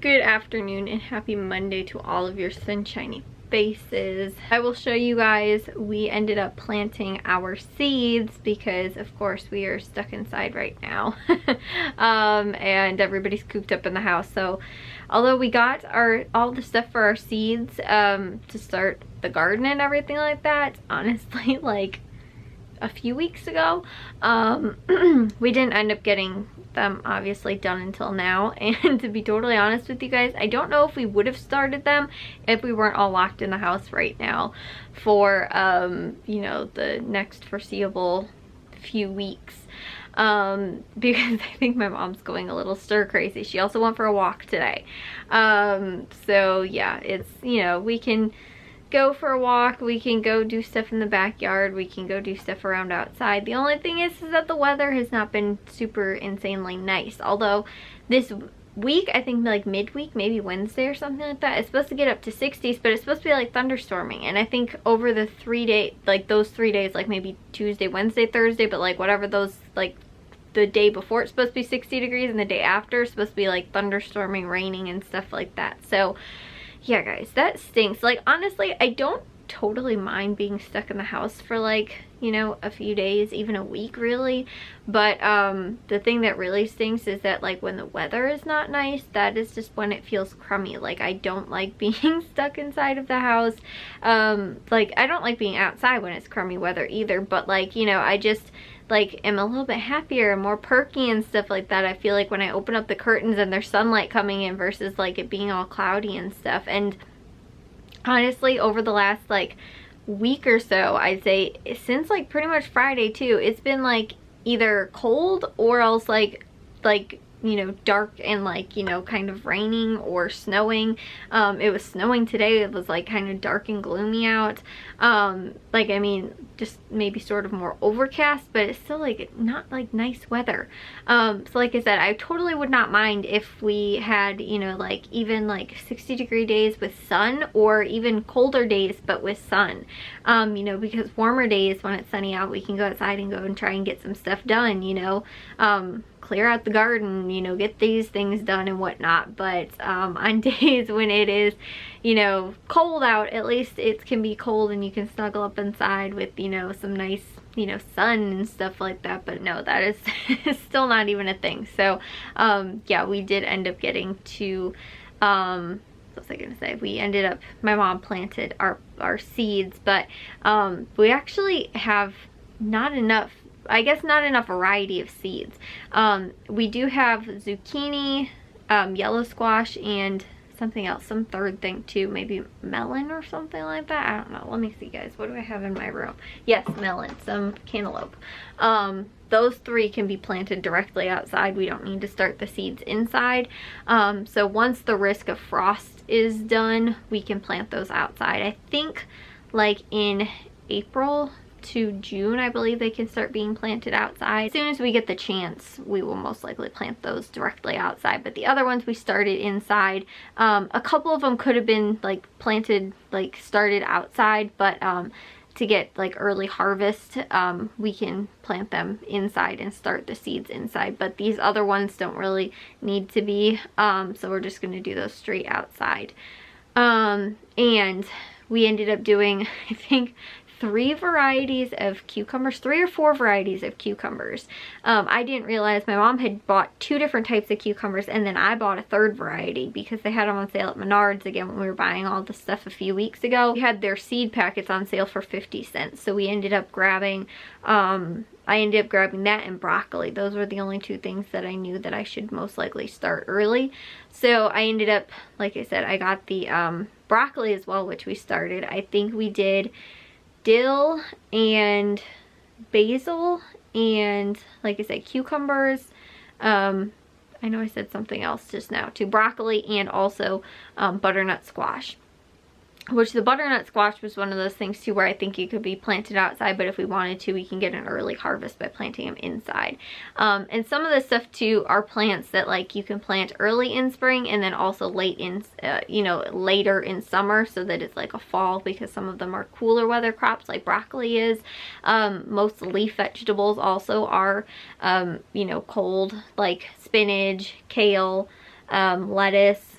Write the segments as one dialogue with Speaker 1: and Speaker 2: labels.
Speaker 1: Good afternoon and happy Monday to all of your sunshiny faces. I will show you guys, we ended up planting our seeds because of course we are stuck inside right now. And everybody's cooped up in the house. So although we got all the stuff for our seeds to start the garden and everything like that, honestly, like a few weeks ago, we didn't end up getting them obviously done until now. And to be totally honest with you guys, I don't know if we would have started them if we weren't all locked in the house right now for you know, the next foreseeable few weeks, because I think my mom's going a little stir crazy. She also went for a walk today, so yeah, it's, you know, we can go for a walk, we can go do stuff in the backyard, we can go do stuff around outside. The only thing is that the weather has not been super insanely nice. Although this week, I think like midweek, maybe Wednesday or something like that, it's supposed to get up to 60s, but it's supposed to be like thunderstorming. And I think over the 3 day, like those 3 days, like maybe Tuesday, Wednesday, Thursday, but like whatever those, like the day before it's supposed to be 60 degrees and the day after it's supposed to be like thunderstorming, raining and stuff like that. So yeah guys, that stinks. Like honestly, I don't totally mind being stuck in the house for like, you know, a few days, even a week really. But the thing that really stinks is that like when the weather is not nice, that is just when it feels crummy. Like I don't like being stuck inside of the house. Like I don't like being outside when it's crummy weather either, but like, you know, I just like am a little bit happier and more perky and stuff like that. I feel like when I open up the curtains and there's sunlight coming in versus like it being all cloudy and stuff. And honestly, over the last like week or so, I'd say since like pretty much Friday too, it's been like either cold or else like you know, dark and like, you know, kind of raining or snowing. It was snowing today. It was like kind of dark and gloomy out. Like, I mean, just maybe sort of more overcast, but it's still like not like nice weather. So like I said, I totally would not mind if we had, you know, like even like 60-degree days with sun, or even colder days but with sun. You know, because warmer days when it's sunny out, we can go outside and go and try and get some stuff done, you know, clear out the garden, you know, get these things done and whatnot. But on days when it is, you know, cold out, at least it can be cold and you can snuggle up inside with, you know, some nice, you know, sun and stuff like that. But no, that is still not even a thing. So yeah, we did end up getting to what was I gonna say, we ended up, my mom planted our seeds, but we actually have not enough, I guess not enough variety of seeds. We do have zucchini, yellow squash, and something else, some third thing too, maybe melon or something like that. I don't know. Let me see guys, what do I have in my room? Yes, melon, some cantaloupe. Those three can be planted directly outside. We don't need to start the seeds inside. So once the risk of frost is done, we can plant those outside. I think like in April to June, I believe they can start being planted outside. As soon as we get the chance, we will most likely plant those directly outside. But the other ones we started inside. A couple of them could have been like planted, like started outside, but to get like early harvest, we can plant them inside and start the seeds inside. But these other ones don't really need to be, so we're just gonna do those straight outside. And we ended up doing, I think, 3 varieties of cucumbers, 3 or 4 varieties of cucumbers. I didn't realize my mom had bought 2 different types of cucumbers, and then I bought a 3rd variety because they had them on sale at Menards again when we were buying all the stuff a few weeks ago. We had their seed packets on sale for 50 cents, so we ended up grabbing, I ended up grabbing that and broccoli. Those were the only 2 things that I knew that I should most likely start early. So I ended up, like I said, I got the broccoli as well, which we started. I think we did dill and basil and, like I said, cucumbers. I know I said something else just now too, broccoli, and also butternut squash. Which the butternut squash was one of those things too where I think it could be planted outside, but if we wanted to, we can get an early harvest by planting them inside. And some of the stuff too are plants that like you can plant early in spring and then also late in, you know, later in summer, so that it's like a fall, because some of them are cooler weather crops like broccoli is. Most leaf vegetables also are, you know, cold, like spinach, kale, lettuce,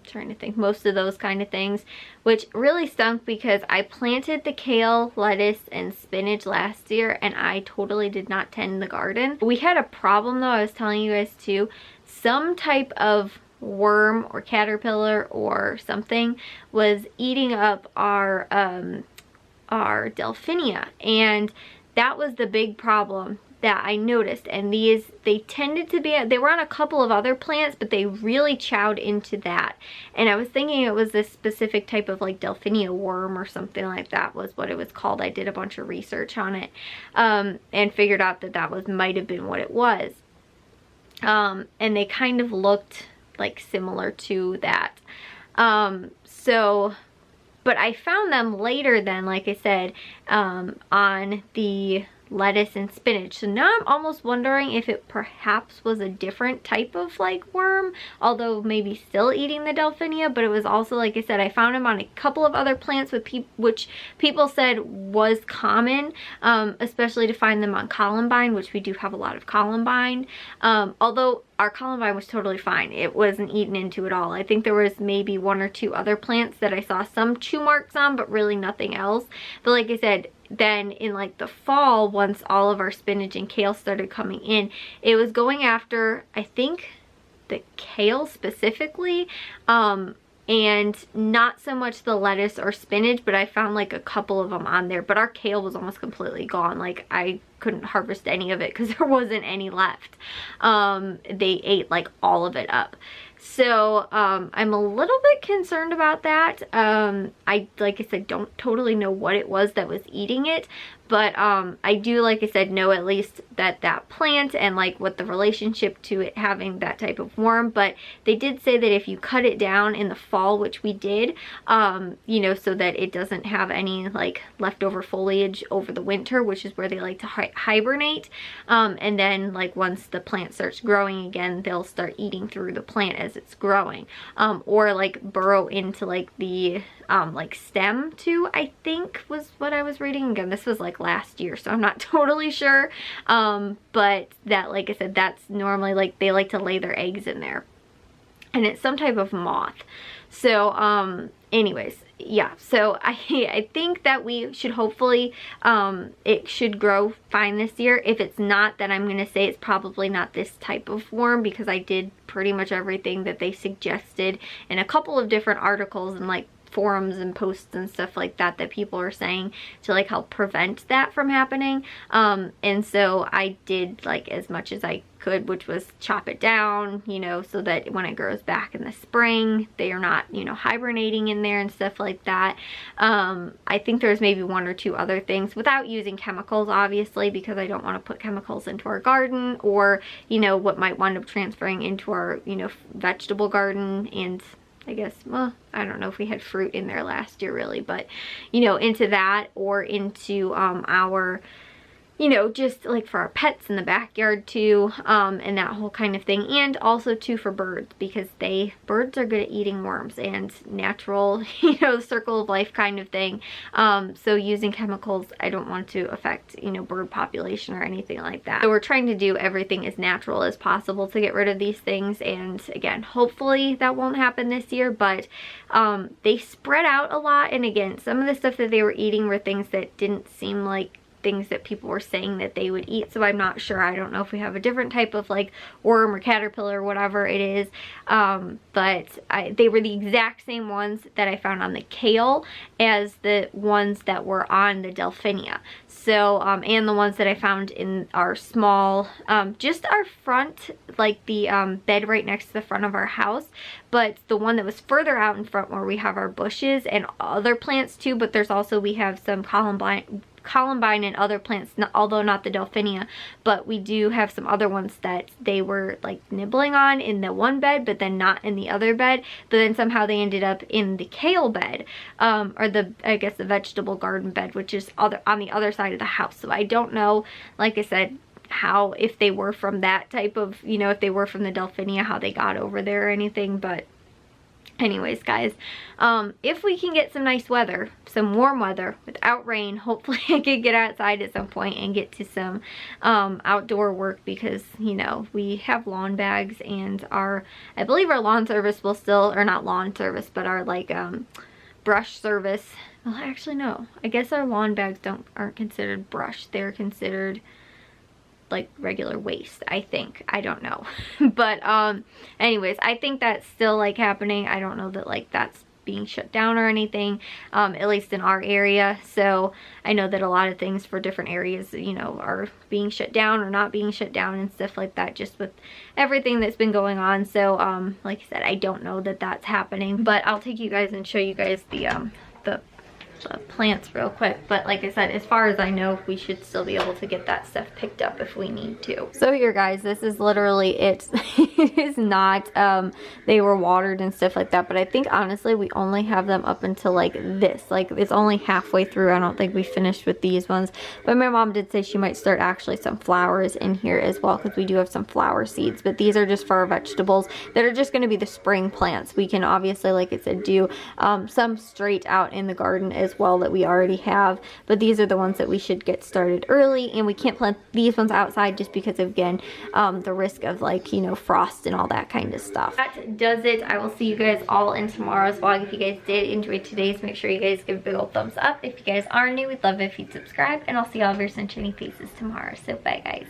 Speaker 1: trying to think, most of those kind of things, which really stunk because I planted the kale, lettuce, and spinach last year and I totally did not tend the garden. We had a problem though, I was telling you guys too. Some type of worm or caterpillar or something was eating up our delphinia, and that was the big problem that I noticed. And these, they tended to be, they were on a couple of other plants, but they really chowed into that. And I was thinking it was this specific type of like delphinia worm or something like that was what it was called. I did a bunch of research on it and figured out that that was might have been what it was. And they kind of looked like similar to that. But I found them later then, like I said, on the lettuce and spinach. So now I'm almost wondering if it perhaps was a different type of like worm, although maybe still eating the delphinia, but it was also, like I said, I found them on a couple of other plants with which people said was common, especially to find them on columbine, which we do have a lot of columbine, although our columbine was totally fine. It wasn't eaten into at all. I think there was maybe one or two other plants that I saw some chew marks on, but really nothing else. But like I said, then in like the fall, once all of our spinach and kale started coming in, it was going after, I think, the kale specifically, and not so much the lettuce or spinach, but I found like a couple of them on there. But our kale was almost completely gone. Like I couldn't harvest any of it because there wasn't any left. They ate like all of it up. So I'm a little bit concerned about that. Like I said, don't totally know what it was that was eating it, but I do, like I said, know at least that plant and like what the relationship to it having that type of worm. But they did say that if you cut it down in the fall, which we did, you know, so that it doesn't have any like leftover foliage over the winter, which is where they like to hibernate, and then like once the plant starts growing again, they'll start eating through the plant as it's growing, or like burrow into like the like stem too, I think was what I was reading. Again, this was like last year, so I'm not totally sure, but that, like I said, that's normally like they like to lay their eggs in there, and it's some type of moth. So anyways, yeah, so I think that we should hopefully, it should grow fine this year. If it's not, then I'm going to say it's probably not this type of worm, because I did pretty much everything that they suggested in a couple of different articles and like forums and posts and stuff like that people are saying to like help prevent that from happening. And so I did like as much as I could, which was chop it down, you know, so that when it grows back in the spring, they are not, you know, hibernating in there and stuff like that. I think there's maybe one or two other things without using chemicals, obviously, because I don't want to put chemicals into our garden, or, you know, what might wind up transferring into our, you know, vegetable garden. And I guess, well, I don't know if we had fruit in there last year really, but, you know, into that, or into our, you know, just like for our pets in the backyard too, and that whole kind of thing. And also too for birds, because birds are good at eating worms, and natural, you know, circle of life kind of thing. So using chemicals, I don't want to affect, you know, bird population or anything like that. So we're trying to do everything as natural as possible to get rid of these things. And again, hopefully that won't happen this year, but they spread out a lot. And again, some of the stuff that they were eating were things that didn't seem like things that people were saying that they would eat. So I'm not sure. I don't know if we have a different type of like worm or caterpillar or whatever it is, but they were the exact same ones that I found on the kale as the ones that were on the delphinia. So and the ones that I found in our small, just our front, like the bed right next to the front of our house, but the one that was further out in front where we have our bushes and other plants too. But there's also, we have some columbine and other plants, although not the delphinia, but we do have some other ones that they were like nibbling on in the one bed, but then not in the other bed. But then somehow they ended up in the kale bed, or the, I guess, the vegetable garden bed, which is on the other side of the house. So I don't know, like I said, how, if they were from that type of, you know, if they were from the delphinia, how they got over there or anything. But Anyways, guys, if we can get some nice weather, some warm weather without rain, hopefully I could get outside at some point and get to some outdoor work, because, you know, we have lawn bags, and I believe our lawn service will still, or not lawn service, but our like brush service. Well, actually no, I guess our lawn bags aren't considered brush. They're considered like regular waste, I think. I don't know. But anyways, I think that's still like happening. I don't know that like that's being shut down or anything, at least in our area. So I know that a lot of things for different areas, you know, are being shut down or not being shut down and stuff like that, just with everything that's been going on. So like I said, I don't know that that's happening, but I'll take you guys and show you guys the plants real quick. But like I said, as far as I know, we should still be able to get that stuff picked up if we need to. So here, guys, this is literally it. It is not they were watered and stuff like that, but I think honestly we only have them up until like this, like it's only halfway through. I don't think we finished with these ones, but my mom did say she might start actually some flowers in here as well, because we do have some flower seeds. But these are just for our vegetables that are just going to be the spring plants. We can obviously, like I said, do some straight out in the garden as well that we already have, but these are the ones that we should get started early. And we can't plant these ones outside just because of, again, the risk of, like, you know, frost and all that kind of stuff. That does it. I will see you guys all in tomorrow's vlog. If you guys did enjoy today's, make sure you guys give a big old thumbs up. If you guys are new, we'd love it if you'd subscribe, and I'll see all of your sunshiny faces tomorrow. So bye, guys.